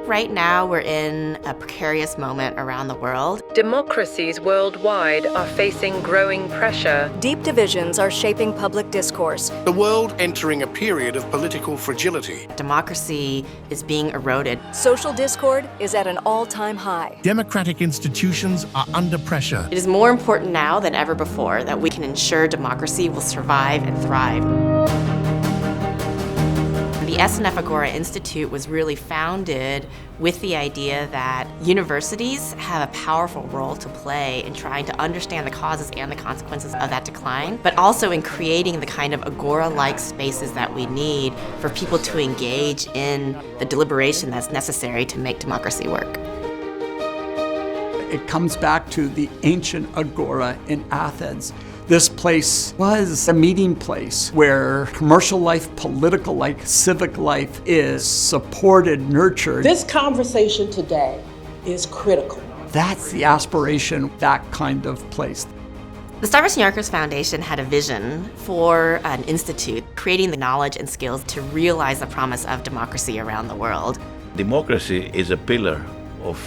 right now we're in a precarious moment around the world. Democracies worldwide are facing growing pressure. Deep divisions are shaping public discourse. The world entering a period of political fragility. Democracy is being eroded. Social discord is at an all-time high. Democratic institutions are under pressure. It is more important now than ever before that we can ensure democracy will survive and thrive. The SNF Agora Institute was really founded with the idea that universities have a powerful role to play in trying to understand the causes and the consequences of that decline, but also in creating the kind of agora-like spaces that we need for people to engage in the deliberation that's necessary to make democracy work. It comes back to the ancient agora in Athens. This place was a meeting place where commercial life, political life, civic life is supported, nurtured. This conversation today is critical. That's the aspiration, that kind of place. The Stavros Niarchos Foundation had a vision for an institute, creating the knowledge and skills to realize the promise of democracy around the world. Democracy is a pillar of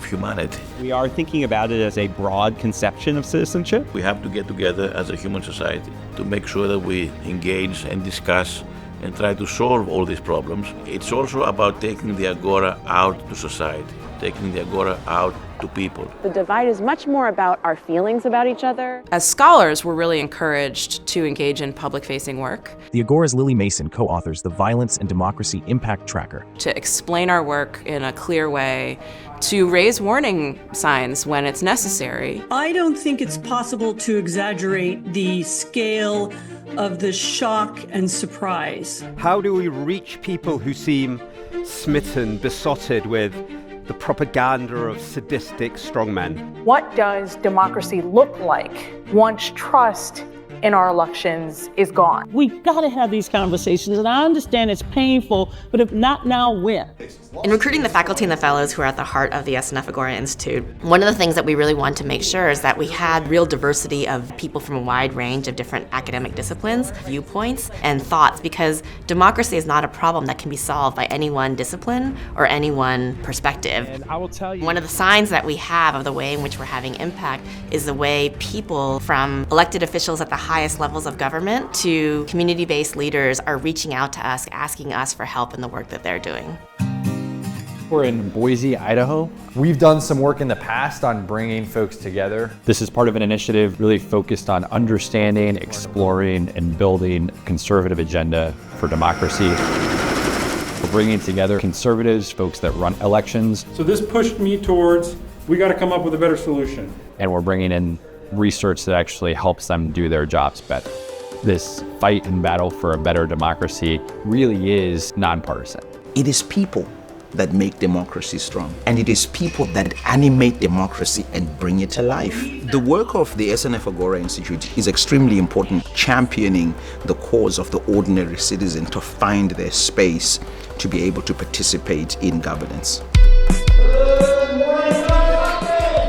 humanity. We are thinking about it as a broad conception of citizenship. We have to get together as a human society to make sure that we engage and discuss and try to solve all these problems. It's also about taking the agora out to society, taking the agora out to people. The divide is much more about our feelings about each other. As scholars, we're really encouraged to engage in public-facing work. The Agora's Lily Mason co-authors the Violence and Democracy Impact Tracker. To explain our work in a clear way, to raise warning signs when it's necessary. I don't think it's possible to exaggerate the scale of the shock and surprise. How do we reach people who seem smitten, besotted with the propaganda of sadistic strongmen? What does democracy look like once trust in our elections is gone? We've got to have these conversations, and I understand it's painful, but if not now, when? In recruiting the faculty and the fellows who are at the heart of the SNF Agora Institute, one of the things that we really wanted to make sure is that we had real diversity of people from a wide range of different academic disciplines, viewpoints, and thoughts, because democracy is not a problem that can be solved by any one discipline or any one perspective. And I will tell you, one of the signs that we have of the way in which we're having impact is the way people from elected officials at the highest levels of government to community-based leaders are reaching out to us, asking us for help in the work that they're doing. We're in Boise, Idaho. We've done some work in the past on bringing folks together. This is part of an initiative really focused on understanding, exploring, and building a conservative agenda for democracy. We're bringing together conservatives, folks that run elections. So this pushed me towards, we got to come up with a better solution. And we're bringing in research that actually helps them do their jobs better. This fight and battle for a better democracy really is nonpartisan. It is people that make democracy strong, and it is people that animate democracy and bring it to life. The work of the SNF Agora Institute is extremely important, championing the cause of the ordinary citizen to find their space to be able to participate in governance.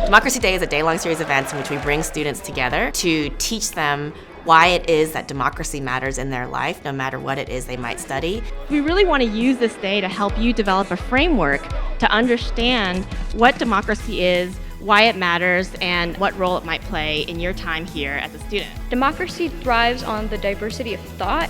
Democracy Day is a day-long series of events in which we bring students together to teach them why it is that democracy matters in their life, no matter what it is they might study. We really want to use this day to help you develop a framework to understand what democracy is, why it matters, and what role it might play in your time here as a student. Democracy thrives on the diversity of thought.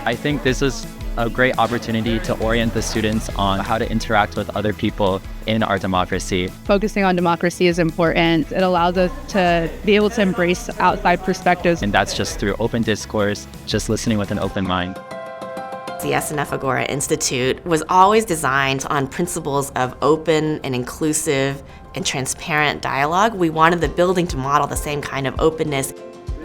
I think this is a great opportunity to orient the students on how to interact with other people in our democracy. Focusing on democracy is important. It allows us to be able to embrace outside perspectives. And that's just through open discourse, just listening with an open mind. The SNF Agora Institute was always designed on principles of open and inclusive and transparent dialogue. We wanted the building to model the same kind of openness.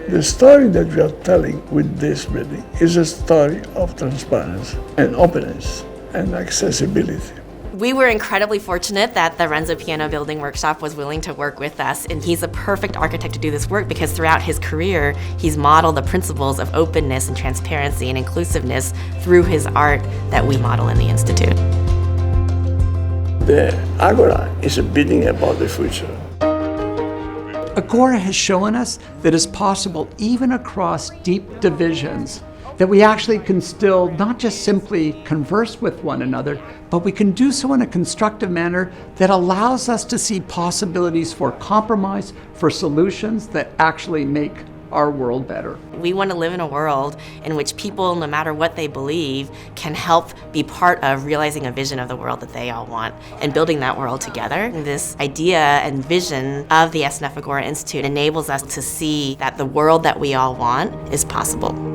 The story that we are telling with this building is a story of transparency and openness and accessibility. We were incredibly fortunate that the Renzo Piano Building Workshop was willing to work with us, and he's a perfect architect to do this work because throughout his career, he's modeled the principles of openness and transparency and inclusiveness through his art that we model in the Institute. The Agora is a building about the future. Agora has shown us that it's possible, even across deep divisions, that we actually can still not just simply converse with one another, but we can do so in a constructive manner that allows us to see possibilities for compromise, for solutions that actually make our world better. We want to live in a world in which people, no matter what they believe, can help be part of realizing a vision of the world that they all want and building that world together. This idea and vision of the SNF Agora Institute enables us to see that the world that we all want is possible.